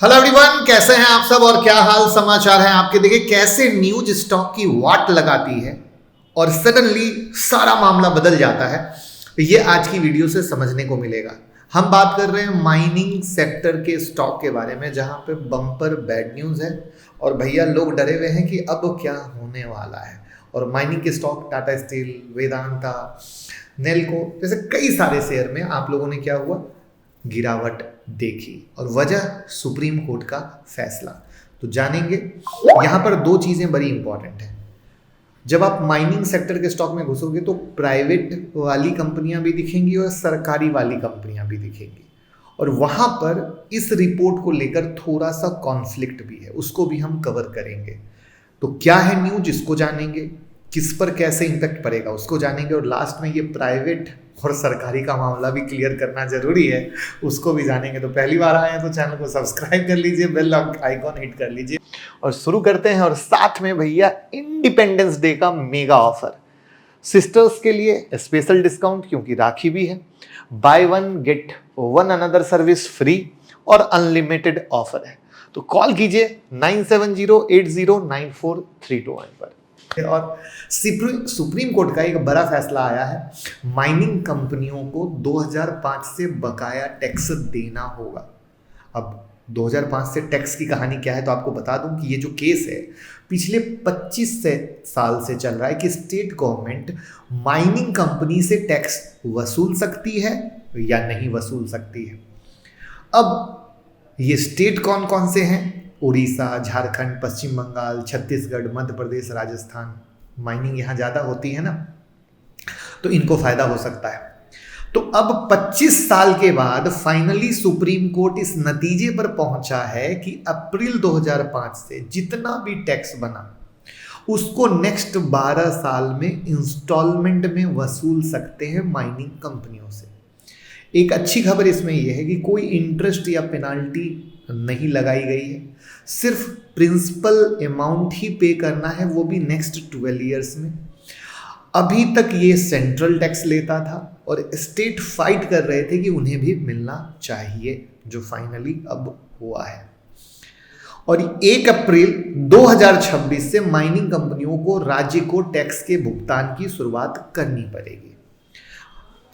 Hello everyone, कैसे हैं आप सब और क्या हाल समाचार हैं आपके। देखिए कैसे न्यूज स्टॉक की वाट लगाती है और सडनली सारा मामला बदल जाता है। ये आज की वीडियो से समझने को मिलेगा। हम बात कर रहे हैं माइनिंग सेक्टर के स्टॉक के बारे में, जहां पे बम्पर बैड न्यूज है और भैया लोग डरे हुए हैं कि अब क्या होने वाला है। और माइनिंग के स्टॉक टाटा स्टील, वेदांता, नेल्को जैसे कई सारे शेयर में आप लोगों ने क्या हुआ, गिरावट देखी। और वजह सुप्रीम कोर्ट का फैसला तो जानेंगे। यहां पर दो चीजें बड़ी इंपॉर्टेंट हैं। जब आप माइनिंग सेक्टर के स्टॉक में घुसोगे तो प्राइवेट वाली कंपनियां भी दिखेंगी और सरकारी वाली कंपनियां भी दिखेंगी। और वहां पर इस रिपोर्ट को लेकर थोड़ा सा कॉन्फ्लिक्ट भी है, उसको भी हम कवर करेंगे। तो क्या है न्यूज, इसको जानेंगे। किस पर कैसे इंपैक्ट पड़ेगा उसको जानेंगे। और लास्ट में ये प्राइवेट और सरकारी का मामला भी क्लियर करना जरूरी है, उसको भी जानेंगे। तो पहली बार आए हैं तो चैनल को सब्सक्राइब कर लीजिए, बेल आइकॉन हिट कर लीजिए और शुरू करते हैं। और साथ में भैया इंडिपेंडेंस डे का मेगा ऑफर, सिस्टर्स के लिए स्पेशल डिस्काउंट क्योंकि राखी भी है, by one get one another service free और अनलिमिटेड ऑफर है। तो कॉल कीजिए 9708094321 पर। और सुप्रीम कोर्ट का एक बड़ा फैसला आया है, माइनिंग कंपनियों को 2005 से बकाया टैक्स देना होगा। अब 2005 से टैक्स की कहानी क्या है तो आपको बता दूं कि ये जो केस है पिछले 25 साल से चल रहा है कि स्टेट गवर्नमेंट माइनिंग कंपनी से टैक्स वसूल सकती है या नहीं वसूल सकती है। अब ये स्टेट कौन कौन से हैं? उड़ीसा, झारखंड, पश्चिम बंगाल, छत्तीसगढ़, मध्य प्रदेश, राजस्थान। माइनिंग यहाँ ज़्यादा होती है ना, तो इनको फायदा हो सकता है। तो अब 25 साल के बाद फाइनली सुप्रीम कोर्ट इस नतीजे पर पहुंचा है कि अप्रैल 2005 से जितना भी टैक्स बना उसको नेक्स्ट 12 साल में इंस्टॉलमेंट में वसूल सकते हैं माइनिंग कंपनियों से। एक अच्छी खबर इसमें यह है कि कोई इंटरेस्ट या पेनाल्टी नहीं लगाई गई है, सिर्फ प्रिंसिपल अमाउंट ही पे करना है, वो भी नेक्स्ट 12 ईयर्स में। अभी तक ये सेंट्रल टैक्स लेता था और स्टेट फाइट कर रहे थे कि उन्हें भी मिलना चाहिए, जो फाइनली अब हुआ है। और 1 अप्रैल 2026 से माइनिंग कंपनियों को राज्य को टैक्स के भुगतान की शुरुआत करनी पड़ेगी।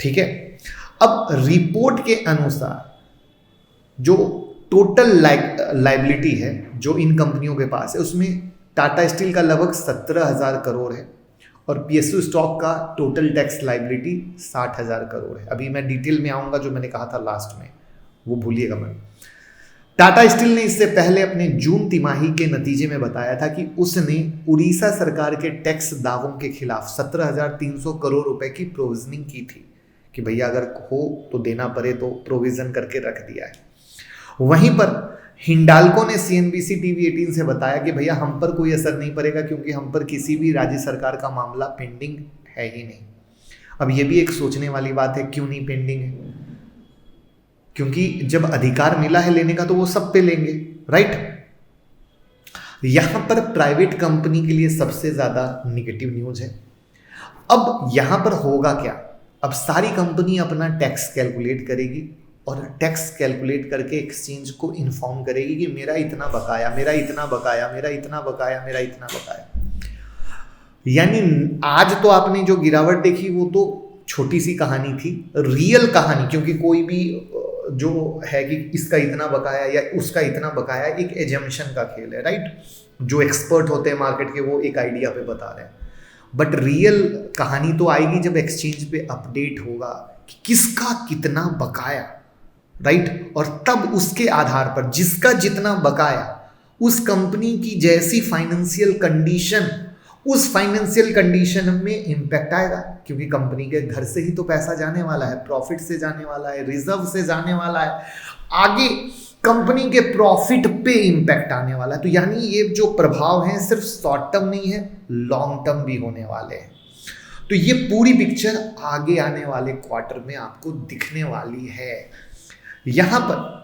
ठीक है। अब रिपोर्ट के अनुसार जो टोटल लाइबिलिटी है जो इन कंपनियों के पास है, उसमें टाटा स्टील का लगभग 17,000 करोड़ है और पीएसयू स्टॉक का टोटल टैक्स लाइबिलिटी 60,000 करोड़ है। अभी मैं डिटेल में आऊँगा, जो मैंने कहा था लास्ट में वो भूलिएगा मत। टाटा स्टील ने इससे पहले अपने जून तिमाही के नतीजे में बताया था कि उसने उड़ीसा सरकार के टैक्स दावों के खिलाफ 17,300 करोड़ रुपए की प्रोविजनिंग की थी कि भैया अगर हो तो देना पड़े, तो प्रोविजन करके रख दिया है। वहीं पर हिंडाल्को ने सीएनबीसी टीवी 18 से बताया कि भैया हम पर कोई असर नहीं पड़ेगा क्योंकि हम पर किसी भी राज्य सरकार का मामला पेंडिंग है ही नहीं। अब ये भी एक सोचने वाली बात है, क्यों नहीं पेंडिंग है? क्योंकि जब अधिकार मिला है लेने का तो वो सब पे लेंगे, राइट। यहां पर प्राइवेट कंपनी के लिए सबसे ज्यादा निगेटिव न्यूज है। अब यहां पर होगा क्या? अब सारी कंपनी अपना टैक्स कैलकुलेट करेगी और टैक्स कैलकुलेट करके एक्सचेंज को इन्फॉर्म करेगी कि मेरा इतना बकाया, मेरा इतना बकाया, मेरा इतना बकाया, मेरा इतना बकाया। यानी आज तो आपने जो गिरावट देखी वो तो छोटी सी कहानी थी। रियल कहानी, क्योंकि कोई भी जो है कि इसका इतना बकाया या उसका इतना बकाया, एक एजम्पशन का खेल है, राइट। जो एक्सपर्ट होते हैं मार्केट के वो एक आइडिया पे बता रहे हैं, बट रियल कहानी तो आएगी जब एक्सचेंज पे अपडेट होगा कि किसका कितना बकाया, राइट। और तब उसके आधार पर जिसका जितना बकाया, उस कंपनी की जैसी फाइनेंशियल कंडीशन, उस फाइनेंशियल कंडीशन में इंपैक्ट आएगा, क्योंकि कंपनी के घर से ही तो पैसा जाने वाला है, प्रॉफिट से जाने वाला है, रिजर्व से जाने वाला है, आगे कंपनी के प्रॉफिट पे इंपैक्ट आने वाला है। तो यानी ये जो प्रभाव है सिर्फ शॉर्ट टर्म नहीं है, लॉन्ग टर्म भी होने वाले हैं। तो ये पूरी पिक्चर आगे आने वाले क्वार्टर में आपको दिखने वाली है। यहां पर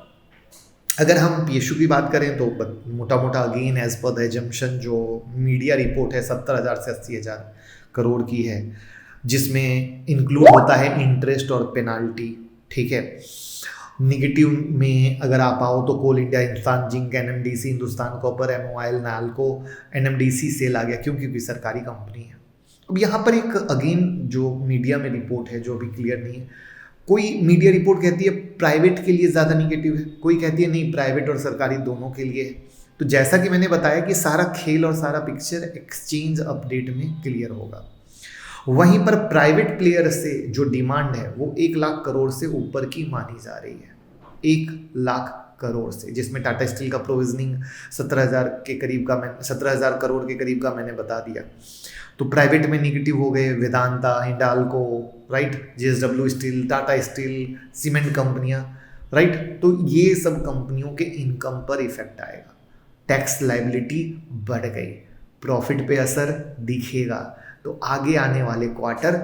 अगर हम पीएसयू की बात करें तो मोटा मोटा again as per the assumption जो मीडिया रिपोर्ट है 70,000 से 80,000 करोड़ की है, जिसमें इंक्लूड होता है इंटरेस्ट और पेनाल्टी। ठीक है। निगेटिव में अगर आप आओ तो coal India, Hindustan zinc, NMDC, Hindustan copper, MOIL, Nalco, NMDC SAIL आ गया, क्योंकि सरकारी कंपनी है। अब यहाँ पर एक अगेन जो मीडिया में रिपोर्ट है जो अभी क्लियर नहीं है, कोई मीडिया रिपोर्ट कहती है प्राइवेट के लिए ज़्यादा निगेटिव है, कोई कहती है नहीं प्राइवेट और सरकारी दोनों के लिए है। तो जैसा कि मैंने बताया कि सारा खेल और सारा पिक्चर एक्सचेंज अपडेट में क्लियर होगा। वहीं पर प्राइवेट प्लेयर से जो डिमांड है वो 1 लाख करोड़ से ऊपर की मानी जा रही है, 1 लाख करोड़ से, जिसमें टाटा स्टील का प्रोविजनिंग 17,000 करोड़ के करीब का मैंने बता दिया। तो प्राइवेट में निगेटिव हो गए Vedanta, Hindalco, right, JSW steel, Tata steel, cement कंपनियां, राइट। तो ये सब कंपनियों के इनकम पर इफेक्ट आएगा, टैक्स लायबिलिटी बढ़ गई, प्रॉफिट पे असर दिखेगा। तो आगे आने वाले क्वार्टर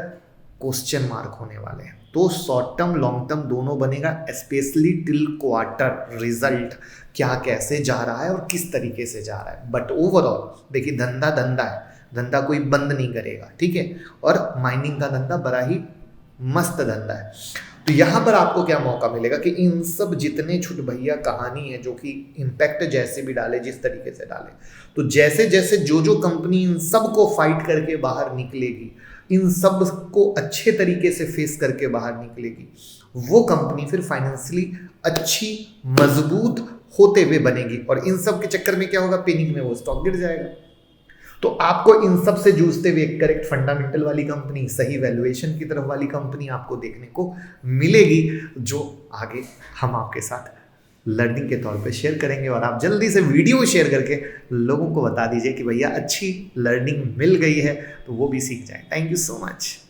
क्वेश्चन मार्क होने वाले हैं। तो शॉर्ट टर्म लॉन्ग टर्म दोनों बनेगा, स्पेशली टिल क्वार्टर रिजल्ट क्या कैसे जा रहा है और किस तरीके से जा रहा है। बट ओवरऑल देखिए धंधा है, धंधा कोई बंद नहीं करेगा, ठीक है। और माइनिंग का धंधा बड़ा ही मस्त धंधा है। तो यहाँ पर आपको क्या मौका मिलेगा कि इन सब जितने छुट भैया कहानी है जो कि इम्पैक्ट जैसे भी डाले, जिस तरीके से डाले, तो जैसे जैसे जो कंपनी इन सब को फाइट करके बाहर निकलेगी, इन सब को अच्छे तरीके से फेस करके बाहर निकलेगी, वो कंपनी फिर फाइनेंशियली अच्छी मजबूत होते हुए बनेगी। और इन सब के चक्कर में क्या होगा, पैनिक में वो स्टॉक गिर जाएगा। तो आपको इन सब से जूझते हुए एक करेक्ट फंडामेंटल वाली कंपनी, सही वैल्यूएशन की तरफ वाली कंपनी आपको देखने को मिलेगी, जो आगे हम आपके साथ लर्निंग के तौर पे शेयर करेंगे। और आप जल्दी से वीडियो शेयर करके लोगों को बता दीजिए कि भैया अच्छी लर्निंग मिल गई है, तो वो भी सीख जाए। Thank you so much.